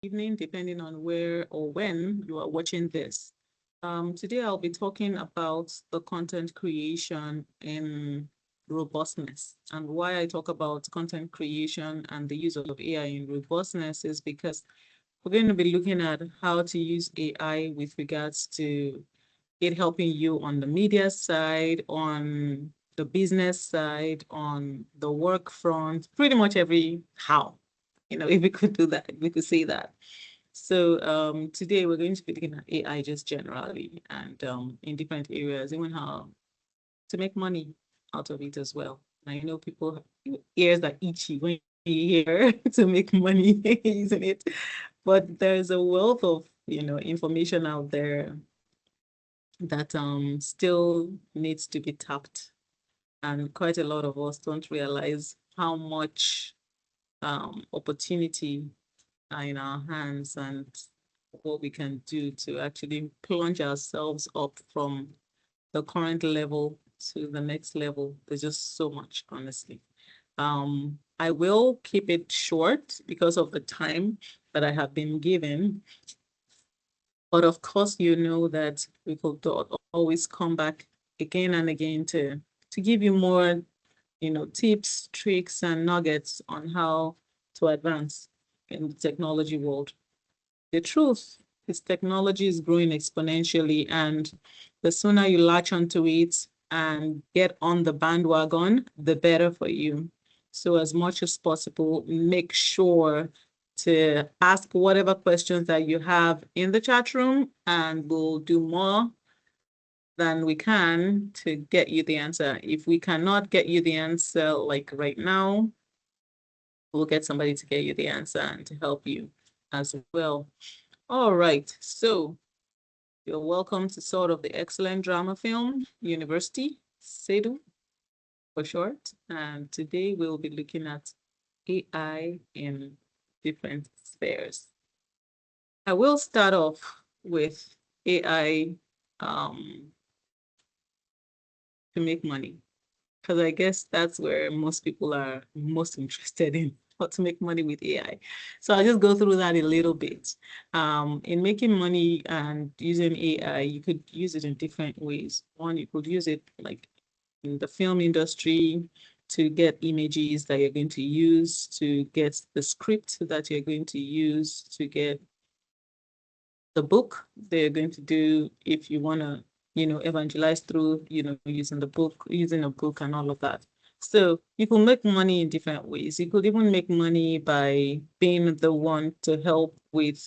evening, depending on where or when you are watching this. Today, I'll be talking about the content creation in robustness. And why I talk about content creation and the use of AI in robustness is because we're going to be looking at how to use AI with regards to it helping you on the media side, on the business side, on the work front, pretty much every how. If we could do that, if we could say that. So today we're going to be looking at AI just generally and in different areas, even how to make money out of it as well. And I know people ears are itchy when you hear to make money using it, but there's a wealth of information out there that still needs to be tapped. And quite a lot of us don't realize how much opportunity are in our hands and what we can do to actually plunge ourselves up from the current level to the next level. There's just so much, honestly. I will keep it short because of the time that I have been given. But of course, you know that we could always come back again and again to give you more, tips, tricks, and nuggets on how to advance in the technology world. The truth is technology is growing exponentially, and the sooner you latch onto it and get on the bandwagon, the better for you. So as much as possible, make sure to ask whatever questions that you have in the chat room, and we'll do more than we can to get you the answer. If we cannot get you the answer like right now, we'll get somebody to get you the answer and to help you as well. All right, so you're welcome to sort of the Excellent Drama Film University, SEDU for short. And today we'll be looking at AI in different spheres. I will start off with AI to make money, because I guess that's where most people are most interested in, how to make money with AI. So I'll just go through that a little bit. In making money and using AI, you could use it in different ways. One, you could use it like in the film industry to get images that you're going to use, to get the script that you're going to use, to get the book they're going to do if you want to, evangelize through, using a book and all of that. So you can make money in different ways. You could even make money by being the one to help with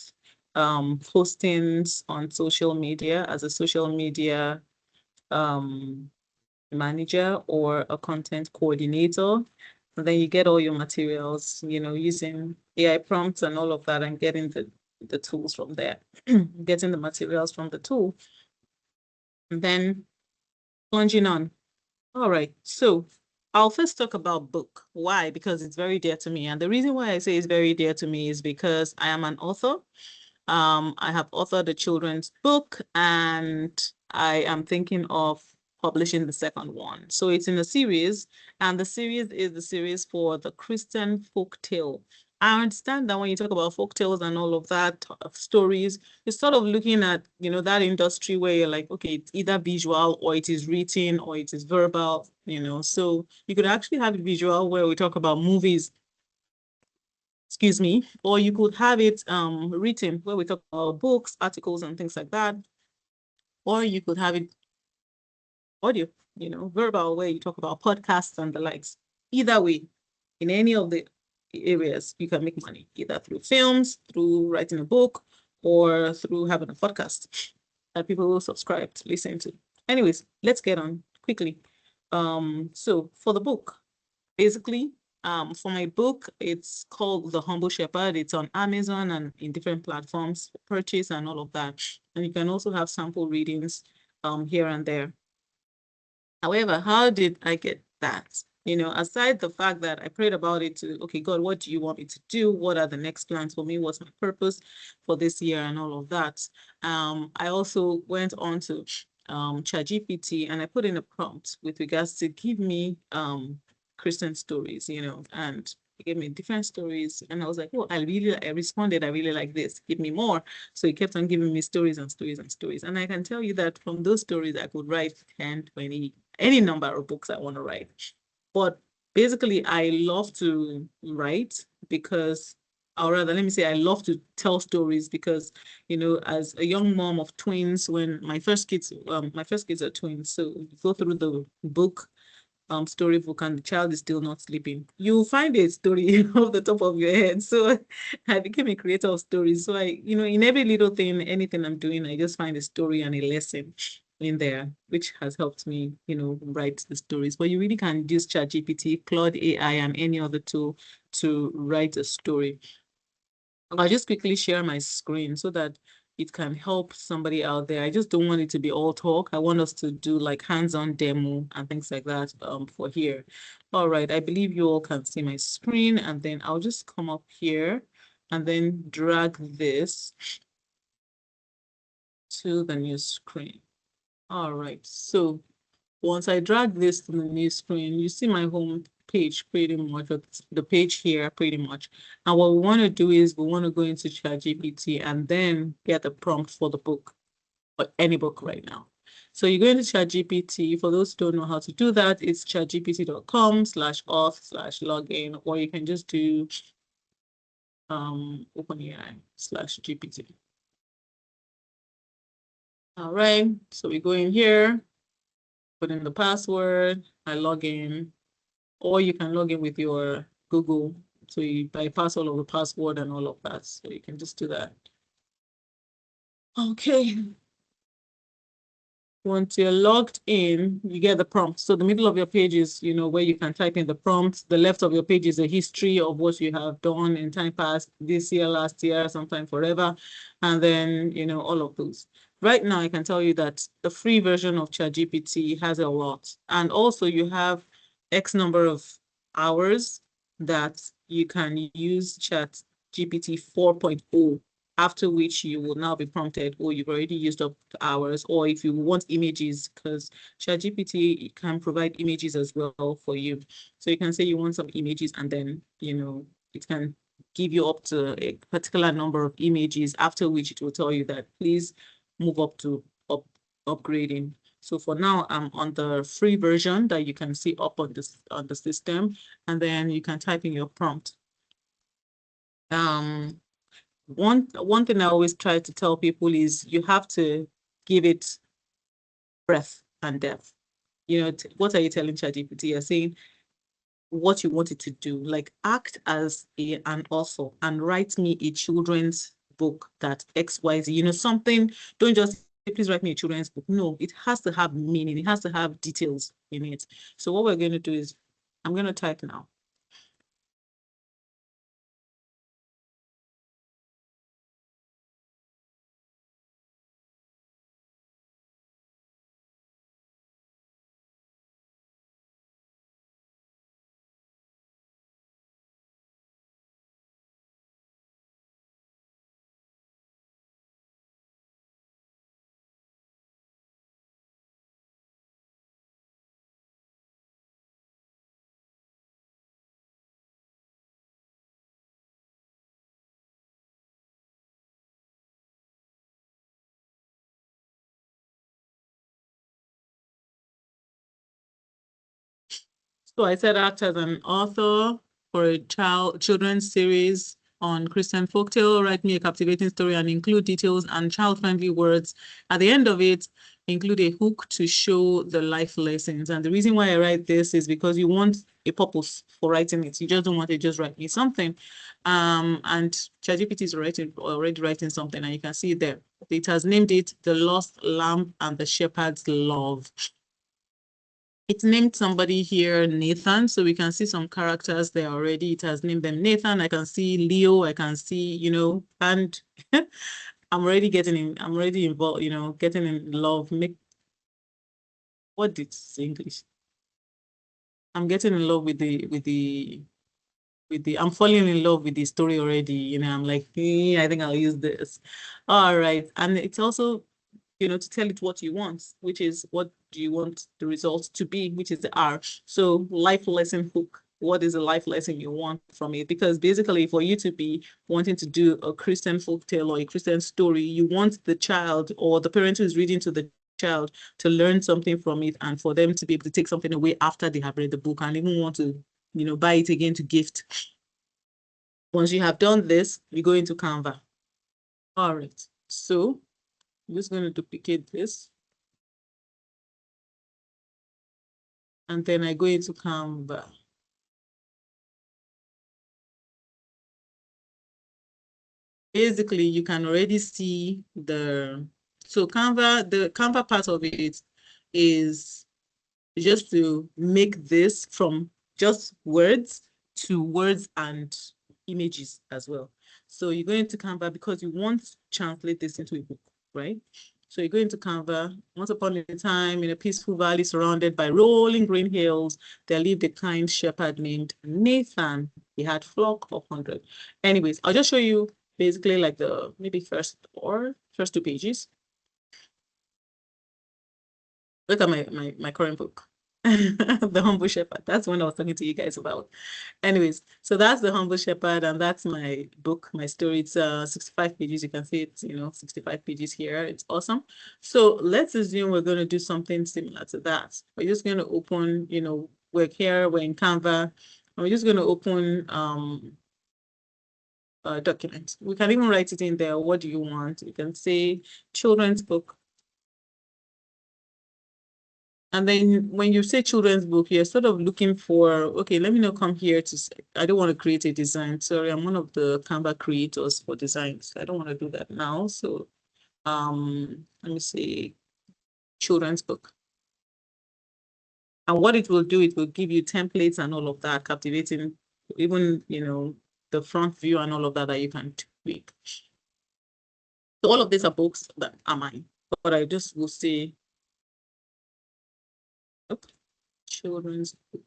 postings on social media as a social media um, manager or a content coordinator. And then you get all your materials, using AI prompts and all of that and getting the tools from there, getting the materials from the tool, and then plunging on. All right. So I'll first talk about book. Why? Because it's very dear to me. And the reason why I say it's very dear to me is because I am an author. I have authored a children's book and I am thinking of publishing the second one. So it's in a series, and the series is the series for the Christian folk tale. I understand that when you talk about folk tales and all of that stories, you're sort of looking at, that industry where you're like, okay, it's either visual or it is written or it is verbal, So you could actually have a visual where we talk about movies, excuse me, or you could have it written where we talk about books, articles, and things like that. Or you could have it audio, verbal, where you talk about podcasts and the likes. Either way, in any of the areas, you can make money, either through films, through writing a book, or through having a podcast that people will subscribe to listen to. Anyways, let's get on quickly. So for the book, basically, for my book, it's called The Humble Shepherd. It's on Amazon and in different platforms for purchase and all of that. And you can also have sample readings here and there. However, how did I get that? Aside the fact that I prayed about it to, okay, God, what do you want me to do? What are the next plans for me? What's my purpose for this year and all of that? I also went on to ChatGPT and I put in a prompt with regards to give me Christian stories, and He gave me different stories, and I was like, oh, I responded, I really like this. Give me more. So he kept on giving me stories and stories and stories. And I can tell you that from those stories, I could write 10, 20, any number of books I want to write. But basically, I love to write because, or rather, let me say, I love to tell stories because, as a young mom of twins, when my first kids are twins, so you go through the book storybook and the child is still not sleeping, you'll find a story off the top of your head. So I became a creator of stories. So in every little thing, anything I'm doing, I just find a story and a lesson in there, which has helped me, write the stories. But you really can use ChatGPT, Claude AI, and any other tool to write a story. I'll just quickly share my screen so that it can help somebody out there. I just don't want it to be all talk. I want us to do like hands-on demo and things like that for here. All right, I believe you all can see my screen, and then I'll just come up here and then drag this to the new screen. All right, so once I drag this to the new screen, you see my home page pretty much, or the page here pretty much. And what we want to do is we want to go into ChatGPT and then get the prompt for the book, or any book right now. So you go into ChatGPT. For those who don't know how to do that, it's chatgpt.com/auth/login, or you can just do OpenAI/GPT. All right, so we go in here, put in the password, I log in, or you can log in with your Google. So you bypass all of the password and all of that. So you can just do that. Okay. Once you're logged in, you get the prompt. So the middle of your page is, where you can type in the prompt. The left of your page is a history of what you have done in time past, this year, last year, sometime forever. And then, all of those. Right now, I can tell you that the free version of ChatGPT has a lot. And also you have X number of hours that you can use ChatGPT 4.0, after which you will now be prompted, or you've already used up hours, or if you want images, because ChatGPT can provide images as well for you. So you can say you want some images, and then, it can give you up to a particular number of images, after which it will tell you that please move up to upgrading. So for now, I'm on the free version that you can see up on the system, and then you can type in your prompt. One thing I always try to tell people is you have to give it breadth and depth. What are you telling ChatGPT? You're saying what you want it to do, like act as an author and write me a children's book that XYZ, something. Don't just say, please write me a children's book. No, it has to have meaning. It has to have details in it. So what we're going to do is I'm going to type now. So I said act as an author for a children's series on Christian folktale, write me a captivating story and include details and child-friendly words. At the end of it, include a hook to show the life lessons. And the reason why I write this is because you want a purpose for writing it. You just don't want to just write me something. And ChatGPT is already writing something, and you can see there. It has named it The Lost Lamb and the Shepherd's Love. It's named somebody here Nathan, so we can see some characters there already. It has named them Nathan. I can see Leo. I can see, and I'm already involved, getting in love. What did it say English? I'm getting in love I'm falling in love with the story already. I'm like, I think I'll use this. All right. And it's also, to tell it what you want, which is what do you want the results to be, which is the R. So life lesson hook. what is the life lesson you want from it? Because basically, for you to be wanting to do a Christian folktale or a Christian story, you want the child or the parent who is reading to the child to learn something from it, and for them to be able to take something away after they have read the book and even want to, buy it again to gift. Once you have done this, you go into Canva. All right. So I'm just going to duplicate this. And then I go into Canva. Basically, you can already see so the Canva part of it is just to make this from just words to words and images as well. So you go into Canva because you want to translate this into a book, right? So you go into Canva. Once upon a time, in a peaceful valley surrounded by rolling green hills, there lived a kind shepherd named Nathan. He had flock of 100. Anyways, I'll just show you basically like the maybe first 2 pages. Look at my current book. The Humble Shepherd. That's one I was talking to you guys about. Anyways, so that's the Humble Shepherd, and that's my book, my story. It's 65 pages. You can see it's 65 pages here. It's awesome. So let's assume we're going to do something similar to that. We're just going to open, we're here, we're in Canva, and we're just going to open a document. We can even write it in there. What do you want? You can say children's book. And then when you say children's book, you're sort of looking for, okay, let me not come here to say, I don't want to create a design. Sorry, I'm one of the Canva creators for designs. I don't want to do that now. So let me say children's book. And what it will do, it will give you templates and all of that, captivating, even, the front view and all of that you can tweak. So all of these are books that are mine, but I just will say, okay, children's book.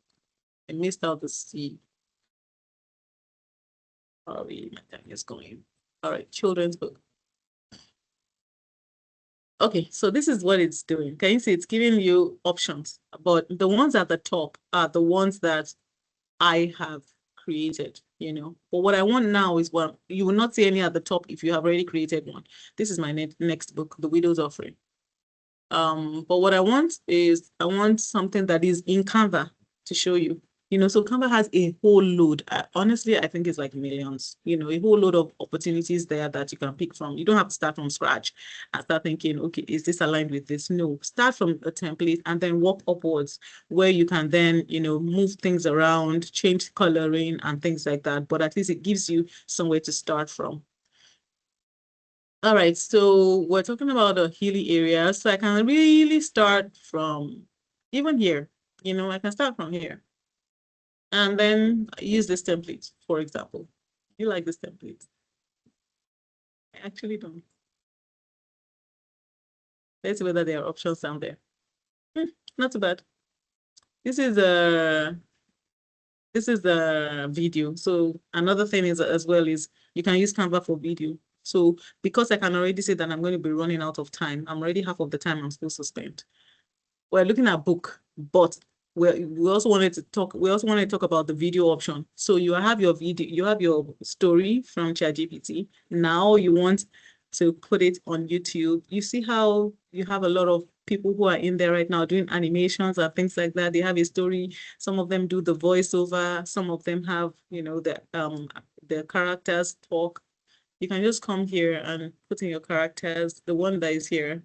I missed out the C. Sorry, my time is going. All right, children's book. Okay, so this is what it's doing. Can you see it's giving you options, but the ones at the top are the ones that I have created, But what I want now is what you will not see any at the top if you have already created one. This is my next book, The Widow's Offering. But what I want is I want something that is in Canva to show you. So Canva has a whole load. Honestly, I think it's like millions, a whole load of opportunities there that you can pick from. You don't have to start from scratch and start thinking, okay, is this aligned with this? No, start from a template and then work upwards where you can then, move things around, change coloring and things like that. But at least it gives you somewhere to start from. All right, so we're talking about a hilly area. So I can really start from even here, I can start from here. And then use this template, for example. You like this template? I actually don't. Let's see whether there are options down there. Not too bad. This is a video. So another thing is as well is you can use Canva for video. So because I can already say that I'm going to be running out of time, I'm already half of the time I'm supposed to spend. We're looking at book, but we also wanted to talk about the video option. So you have your video, you have your story from ChatGPT. Now you want to put it on YouTube. You see how you have a lot of people who are in there right now doing animations and things like that. They have a story. Some of them do the voiceover. Some of them have, the characters talk. You can just come here and put in your characters, the one that is here,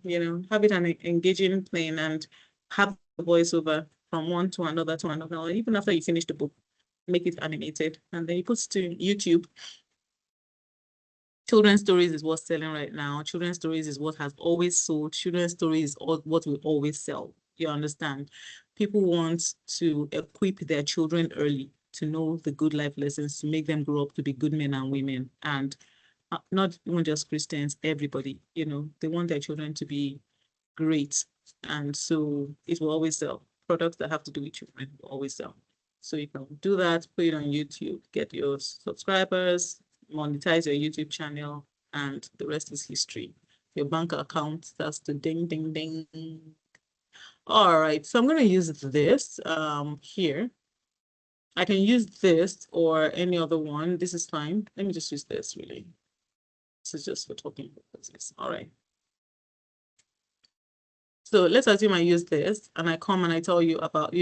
have it an engaging plane and have the voiceover from one to another to another. Or even after you finish the book, make it animated. And then you put it to YouTube. Children's stories is what's selling right now. Children's stories is what has always sold. Children's stories is what will always sell. You understand? People want to equip their children early to know the good life lessons, to make them grow up to be good men and women. And not even just Christians, everybody, they want their children to be great. And so it will always sell. Products that have to do with children will always sell. So you can do that, put it on YouTube, get your subscribers, monetize your YouTube channel, and the rest is history. Your bank account starts to ding, ding, ding. All right, so I'm going to use this here. I can use this or any other one. This is fine. Let me just use this really. This is just for talking purposes. All right. So let's assume I use this and I come and I tell you about,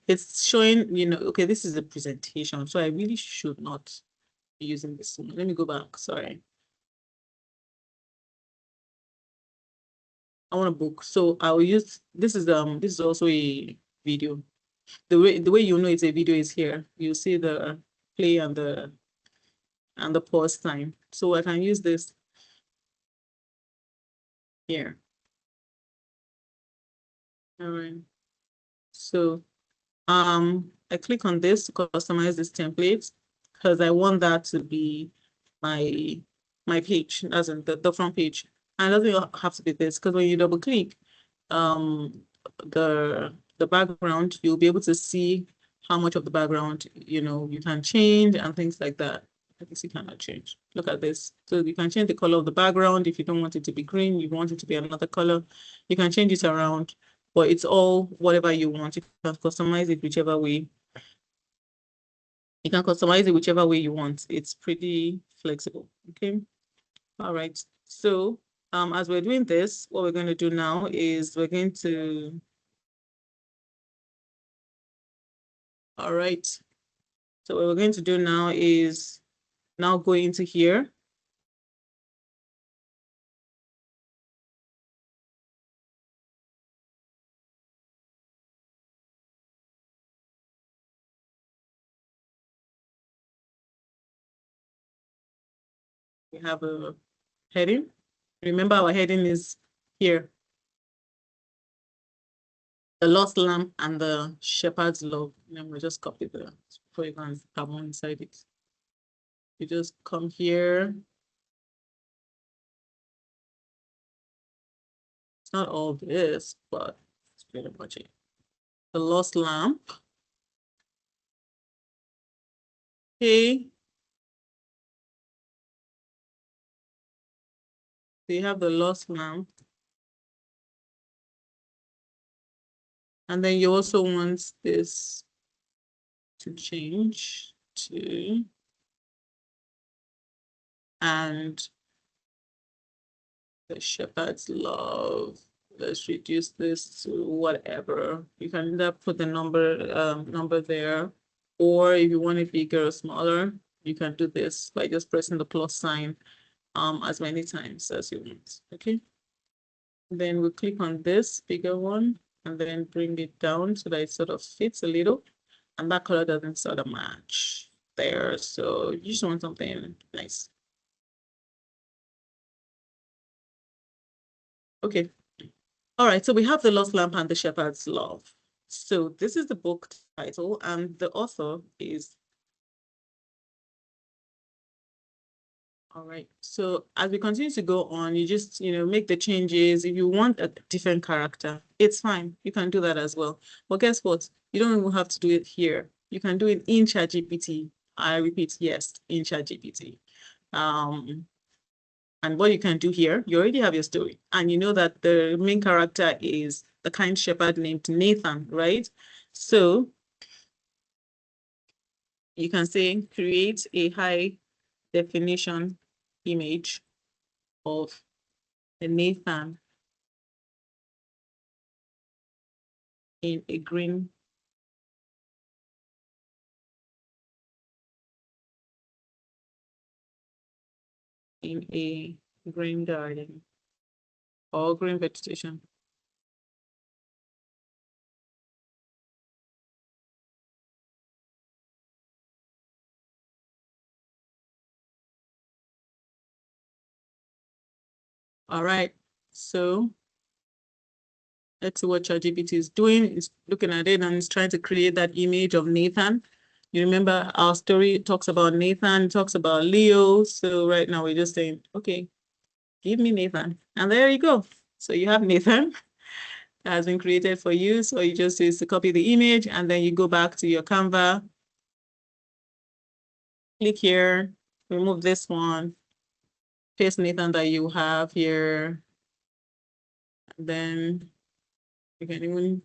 it's showing, okay, this is a presentation. So I really should not be using this one. Let me go back. Sorry. I want a book. So I will use this is also a video. The way you know it's a video is here. You see the play and the pause time. So I can use this here. All right. So I click on this to customize this template because I want that to be my page, as in the front page. And it doesn't have to be this because when you double click um the background, you'll be able to see how much of the background you can change and things like that. I guess you cannot change. Look at this. So you can change the color of the background if you don't want it to be green, you want it to be another color. You can change it around, but it's all whatever you want. You can customize it whichever way. You can customize it whichever way you want. It's pretty flexible. Okay. All right. So as we're doing this, what we're going to do now is we're going to, all right. So what we're going to do now is now go into here. We have a heading. Remember our heading is here. The lost lamb and the shepherd's love. And we'll just copy the before you can have one inside it. You just come here. It's not all this, but it's pretty much it. The lost lamb. Okay. So you have the lost lamb. And then you also want this to change to, and the shepherd's love. Let's reduce this to whatever. You can either put the number there, or if you want it bigger or smaller, you can do this by just pressing the plus sign as many times as you want. Okay. Then we click on this bigger one and then bring it down so that it sort of fits a little, and that color doesn't sort of match there. So you just want something nice. Okay. All right. So we have The Lost Lamp and the Shepherd's Love. So this is the book title, and the author is. All right. So as we continue to go on, you just, make the changes. If you want a different character, it's fine. You can do that as well. But guess what? You don't even have to do it here. You can do it in ChatGPT. I repeat, yes, in ChatGPT. And what you can do here, you already have your story. And you know that the main character is the kind shepherd named Nathan, right? So you can say, create a high definition image of the Nathan in a green garden or green vegetation. All right. So let's see what ChatGPT is doing. It's looking at it and it's trying to create that image of Nathan. You remember our story talks about Nathan, talks about Leo. So right now we're just saying, okay, give me Nathan. And there you go. So you have Nathan that has been created for you. So you just use to copy the image and then you go back to your Canva. Click here, remove this one, paste Nathan that you have here. And then you can even,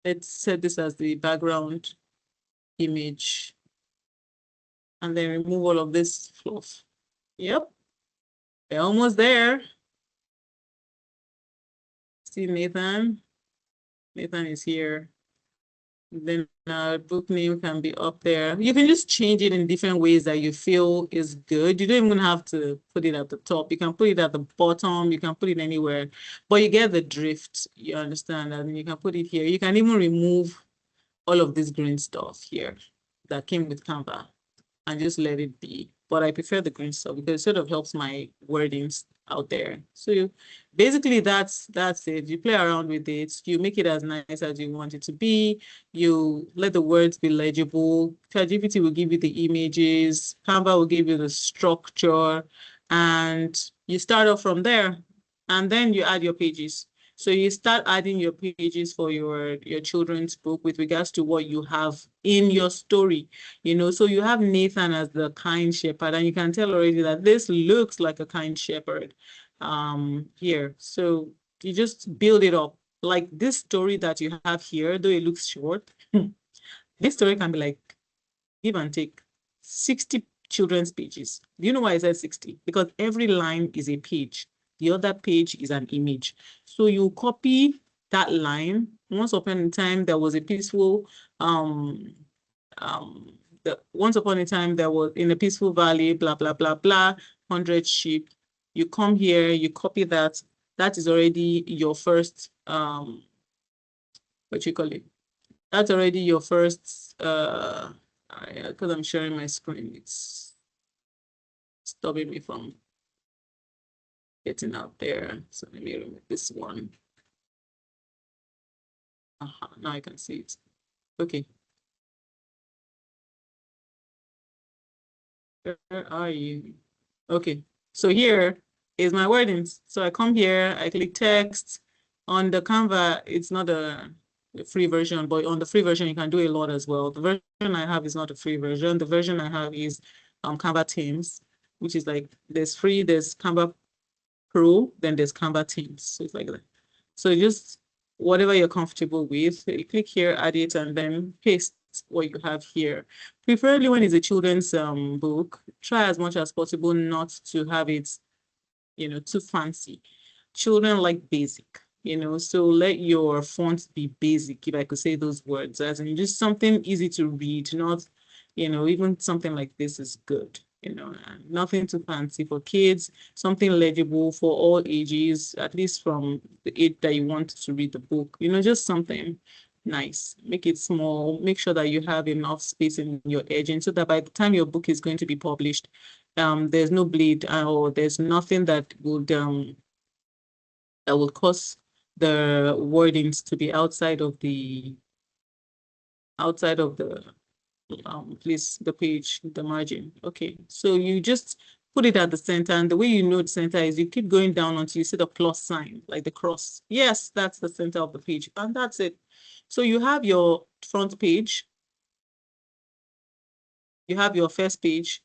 let's set this as the background. image, and then remove all of this fluff. Yep, we're almost there. See Nathan? Nathan is here. Then our book name can be up there. You can just change it in different ways that you feel is good. You don't even have to put it at the top. You can put it at the bottom. You can put it anywhere, but you get the drift. You understand? And you can put it here. You can even remove all of this green stuff here that came with Canva and just let it be. But I prefer the green stuff because it sort of helps my wordings out there. So basically that's it. You play around with it. You make it as nice as you want it to be. You let the words be legible. ChatGPT will give you the images. Canva will give you the structure. And you start off from there. And then you add your pages. So you start adding your pages for your children's book with regards to what you have in your story. So you have Nathan as the kind shepherd, and you can tell already that this looks like a kind shepherd here. So you just build it up. Like this story that you have here, though it looks short, this story can be like, give and take, 60 children's pages. Do you know why I said 60? Because every line is a page. The other page is an image. So you copy that line. Once upon a time, there was a peaceful once upon a time there was in a peaceful valley, blah blah blah blah, 100 sheep. You come here, you copy that. That is already your first what you call it. That's already your first because I'm sharing my screen, it's stopping me from getting out there. So let me remove this one. Now I can see it. Okay. Where are you? Okay, so here is my wordings. So I come here, I click text. On the Canva, it's not a free version, but on the free version, you can do a lot as well. The version I have is not a free version. The version I have is Canva Themes, which is like there's free, there's Canva Pro, then there's Canva Themes. So it's like that. So just whatever you're comfortable with, you click here, add it, and then paste what you have here. Preferably when it's a children's book, try as much as possible not to have it, too fancy. Children like basic, so let your font be basic, if I could say those words, as in just something easy to read, not, even something like this is good. Nothing too fancy for kids, something legible for all ages, at least from the age that you want to read the book, just something nice. Make it small, make sure that you have enough space in your edging so that by the time your book is going to be published, there's no bleed or there's nothing that would cause the wordings to be outside of the please, the page, the margin. Okay, so you just put it at the center, and the way you know the center is you keep going down until you see the plus sign, like the cross. Yes, that's the center of the page, and that's it. So you have your front page, you have your first page,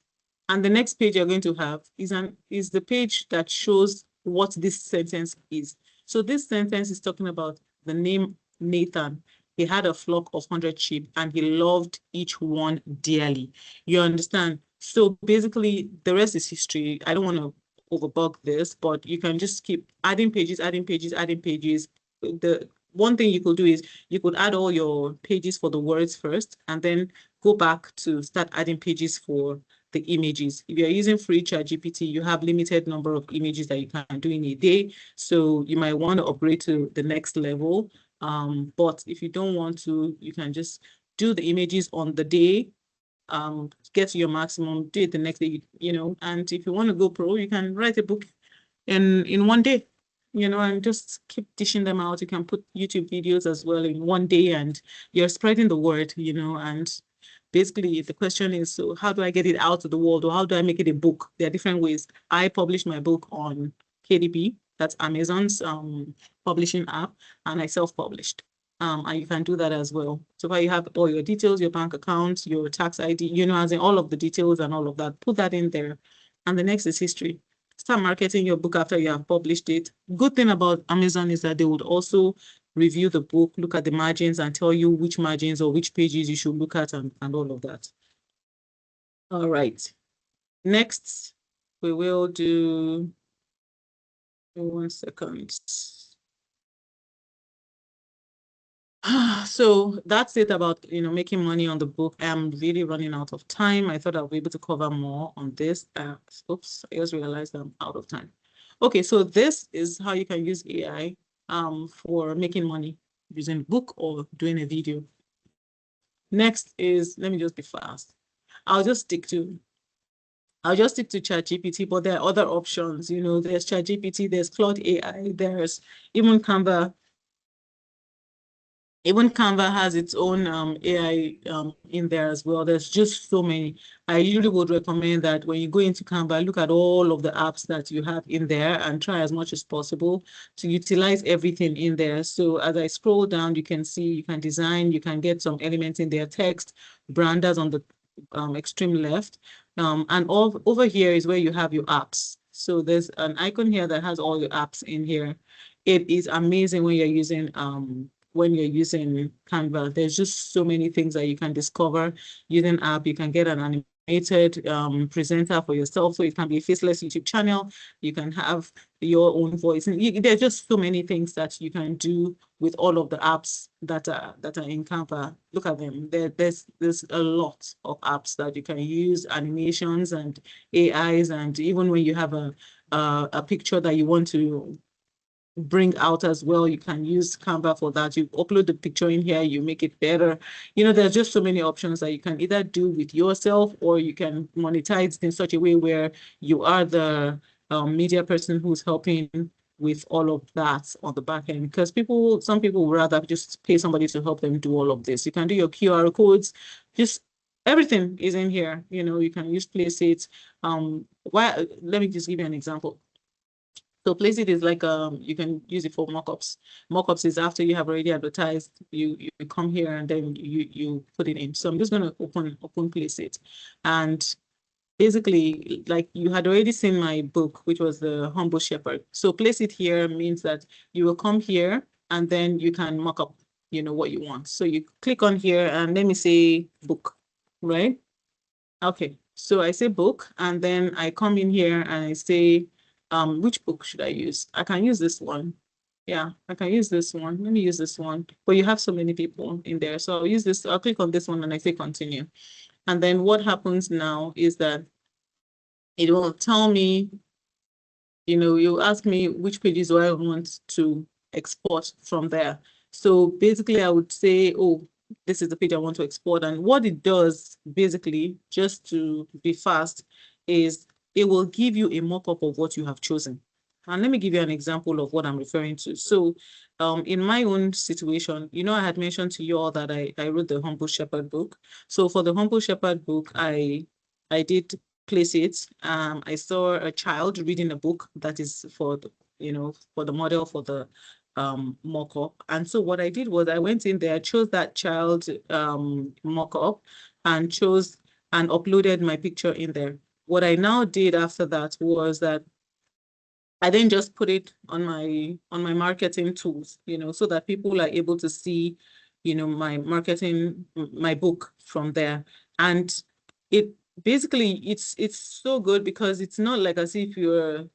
and the next page you're going to have is the page that shows what this sentence is. So this sentence is talking about the name Nathan. He had a flock of 100 sheep and he loved each one dearly. You understand? So basically, the rest is history. I don't want to overbug this, but you can just keep adding pages, adding pages, adding pages. The one thing you could do is you could add all your pages for the words first and then go back to start adding pages for the images. If you're using free ChatGPT, you have limited number of images that you can do in a day. So you might want to upgrade to the next level. But if you don't want to, you can just do the images on the day, get to your maximum, do it the next day, and if you want to go pro, you can write a book in one day, and just keep dishing them out. You can put YouTube videos as well in one day and you're spreading the word, and basically the question is, so how do I get it out to the world, or how do I make it a book? There are different ways. I published my book on KDP, that's Amazon's publishing app, and I self-published. And you can do that as well. So far you have all your details, your bank account, your tax ID, as in all of the details and all of that. Put that in there. And the next is history. Start marketing your book after you have published it. Good thing about Amazon is that they would also review the book, look at the margins and tell you which margins or which pages you should look at and all of that. All right. Next, we will do 1 second. So that's it about, making money on the book. I'm really running out of time. I thought I'll be able to cover more on this. Oops, I just realized I'm out of time. Okay, so this is how you can use AI for making money using a book or doing a video. Next is, let me just be fast. I'll just stick to ChatGPT, but there are other options. There's ChatGPT, there's Claude AI, there's even Canva. Even Canva has its own AI in there as well. There's just so many. I usually would recommend that when you go into Canva, look at all of the apps that you have in there and try as much as possible to utilize everything in there. So as I scroll down, you can see, you can design, you can get some elements in there, text, branders on the extreme left. And over here is where you have your apps. So there's an icon here that has all your apps in here. It is amazing when you're using Canva. There's just so many things that you can discover using app. You can get an animated presenter for yourself. So it can be a faceless YouTube channel. You can have your own voice. And there's just so many things that you can do with all of the apps that are in Canva. Look at them. There's a lot of apps that you can use, animations and AIs, and even when you have a picture that you want to bring out as well, you can use Canva for that. You upload the picture in here, you make it better. There's just so many options that you can either do with yourself, or you can monetize in such a way where you are the media person who's helping with all of that on the back end. Because some people would rather just pay somebody to help them do all of this. You can do your QR codes, just everything is in here. You can use Placeit. Let me just give you an example. So Placeit is like you can use it for mockups. Mockups is after you have already advertised, you come here and then you put it in. So I'm just gonna open Placeit, and basically, like, you had already seen my book, which was The Humble Shepherd. So Placeit here means that you will come here and then you can mock up, what you want. So you click on here and let me say book, right? Okay, so I say book, and then I come in here and I say, which book should I use? I can use this one. Yeah, I can use this one. Let me use this one. But you have so many people in there. So I'll use this. I'll click on this one and I say continue. And then what happens now is that it will tell me, you ask me which pages do I want to export from there. So basically I would say, oh, this is the page I want to export. And what it does, basically, just to be fast, is it will give you a mock-up of what you have chosen. And let me give you an example of what I'm referring to. So in my own situation, I had mentioned to you all that I wrote the Humble Shepherd book. So for the Humble Shepherd book, I did Placeit. I saw a child reading a book that is for the model for the mock-up. And so what I did was I went in there, chose that child mock-up and uploaded my picture in there. What I now did after that was that I then just put it on my marketing tools, so that people are able to see, my book from there. And it basically, it's so good because it's not like as if you're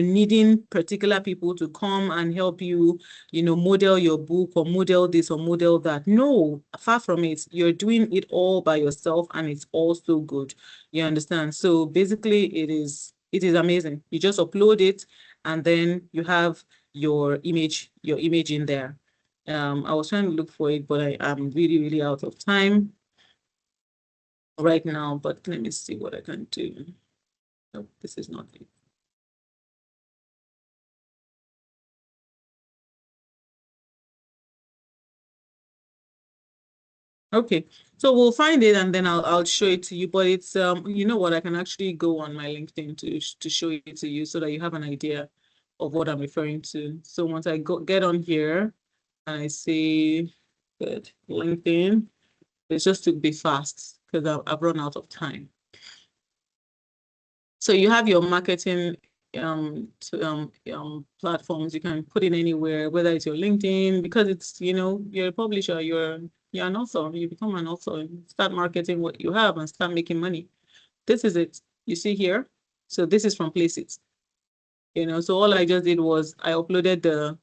needing particular people to come and help you, model your book or model this or model that. No, far from it. You're doing it all by yourself, and it's all so good. You understand? So basically, it is amazing. You just upload it and then you have your image in there. I was trying to look for it, but I am really, really out of time right now. But let me see what I can do. No, this is not it. Okay, so we'll find it and then I'll show it to you. But it's you know what, I can actually go on my LinkedIn to show it to you so that you have an idea of what I'm referring to. So once I get on here and I say good LinkedIn, it's just to be fast because I've run out of time. So you have your marketing platforms. You can put it anywhere, whether it's your LinkedIn, because it's, you're a publisher, you're an author, you become an author, start marketing what you have and start making money. This is it. You see here. So this is from Placeit. So all I just did was I uploaded the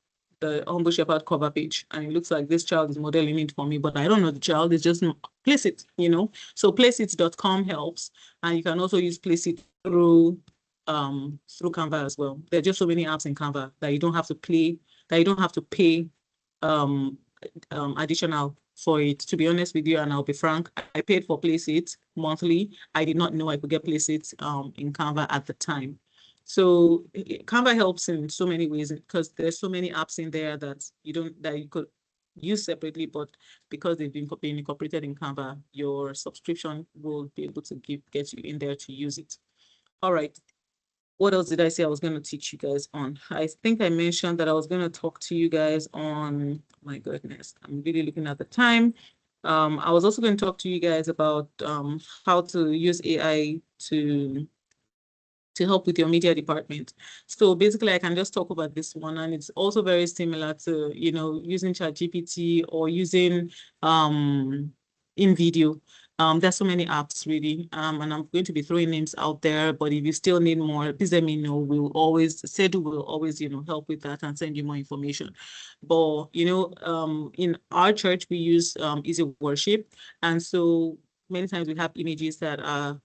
Humble Shepherd cover page, and it looks like this child is modeling it for me, but I don't know the child. It's just Placeit, So placeit.com helps, and you can also use Placeit through Canva as well. There are just so many apps in Canva that you don't have to pay additional for it. To be honest with you, and I'll be frank, I paid for Placeit monthly. I did not know I could get Placeit in Canva at the time. So Canva helps in so many ways because there's so many apps in there that you could use separately, but because they've been incorporated in Canva, your subscription will be able to get you in there to use it. All right. What else did I say I was going to teach you guys on? I think I mentioned that I was going to talk to you guys on, my goodness, I'm really looking at the time. I was also going to talk to you guys about how to use AI to help with your media department. So basically, I can just talk about this one, and it's also very similar to, using ChatGPT or using InVideo. There's so many apps really, and I'm going to be throwing names out there, but if you still need more, please let me know. SEDU will always, help with that and send you more information. But, in our church, we use Easy Worship. And so many times we have images that are,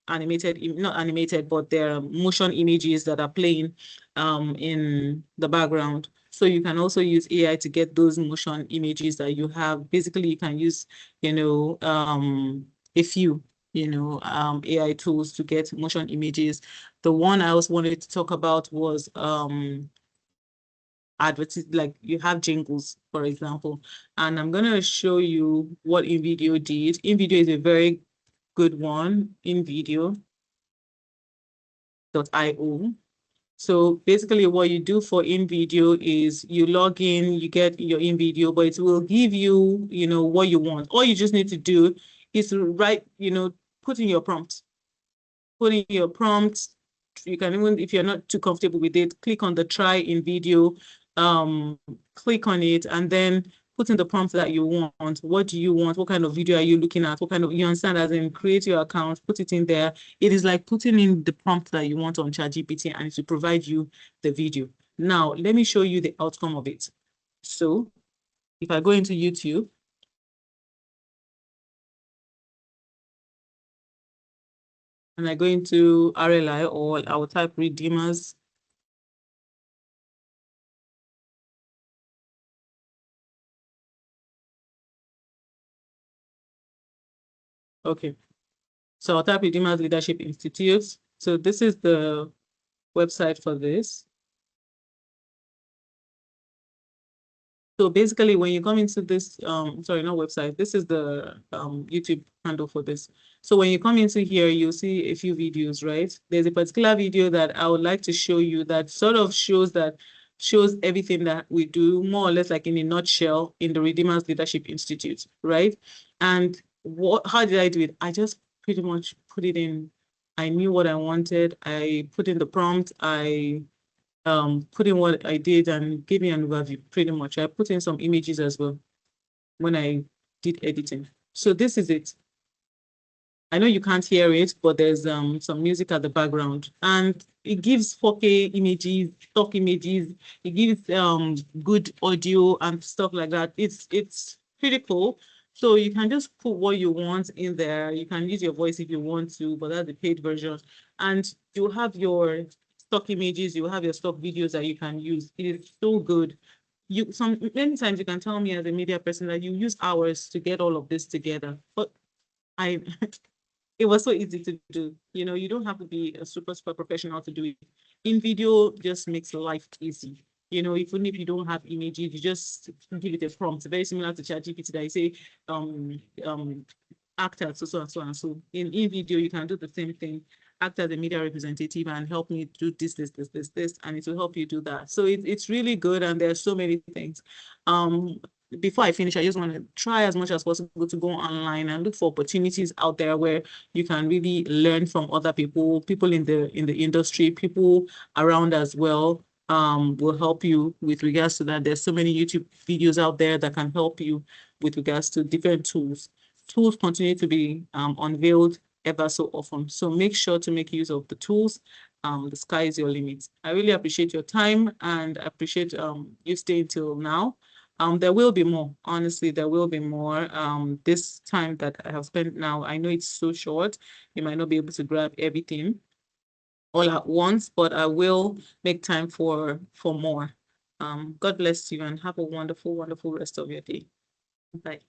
animated, not animated, but they're motion images that are playing in the background. So you can also use AI to get those motion images that you have. Basically, you can use, a few, AI tools to get motion images. The one I also wanted to talk about was like you have jingles, for example, and I'm going to show you what InVideo did. InVideo is a very good one, InVideo.io. So basically what you do for InVideo is you log in, you get your InVideo, but it will give you, what you want. All you just need to do is to write, put in your prompt. Put in your prompt. You can even, if you're not too comfortable with it, click on the try InVideo, click on it, and then put in the prompt that you want. What do you want? What kind of video are you looking at? What kind of, you understand, as in create your account, put it in there. It is like putting in the prompt that you want on ChatGPT, and it will provide you the video. Now, let me show you the outcome of it. So if I go into YouTube, and I go into RLI, or I will type Redeemers. Okay. So I'll type Redeemers Leadership Institute. So this is the website for this. So basically, when you come into this, sorry, not website, this is the YouTube handle for this. So when you come into here, you'll see a few videos, right? There's a particular video that I would like to show you that sort of shows everything that we do, more or less like in a nutshell, in the Redeemers Leadership Institute, right? And how did I do it? I just pretty much put it in. I knew what I wanted. I put in the prompt. I put in what I did and gave me an overview pretty much. I put in some images as well when I did editing. So this is it. I know you can't hear it, but there's some music at the background, and it gives 4K images, stock images. It gives good audio and stuff like that. It's pretty cool. So you can just put what you want in there. You can use your voice if you want to, but that's the paid version. And you have your stock images, you have your stock videos that you can use. It is so good. Many times you can tell me as a media person that you use hours to get all of this together, but I it was so easy to do. You don't have to be a super professional to do it. InVideo just makes life easy. Even if you don't have images, you just give it a prompt, very similar to ChatGPT that you say, act as so and so and so. In InVideo, you can do the same thing. Act as a media representative and help me do this, and it will help you do that. So it's really good, and there's so many things. before I finish, I just want to try as much as possible to go online and look for opportunities out there where you can really learn from other people, people in the industry, people around as well, will help you with regards to that. There's so many YouTube videos out there that can help you with regards to different tools. Tools continue to be unveiled ever so often. So make sure to make use of the tools. The sky is your limit. I really appreciate your time and appreciate you staying till now. There will be more. Honestly, there will be more. This time that I have spent now, I know it's so short. You might not be able to grab everything all at once, but I will make time for more. God bless you and have a wonderful, wonderful rest of your day. Bye.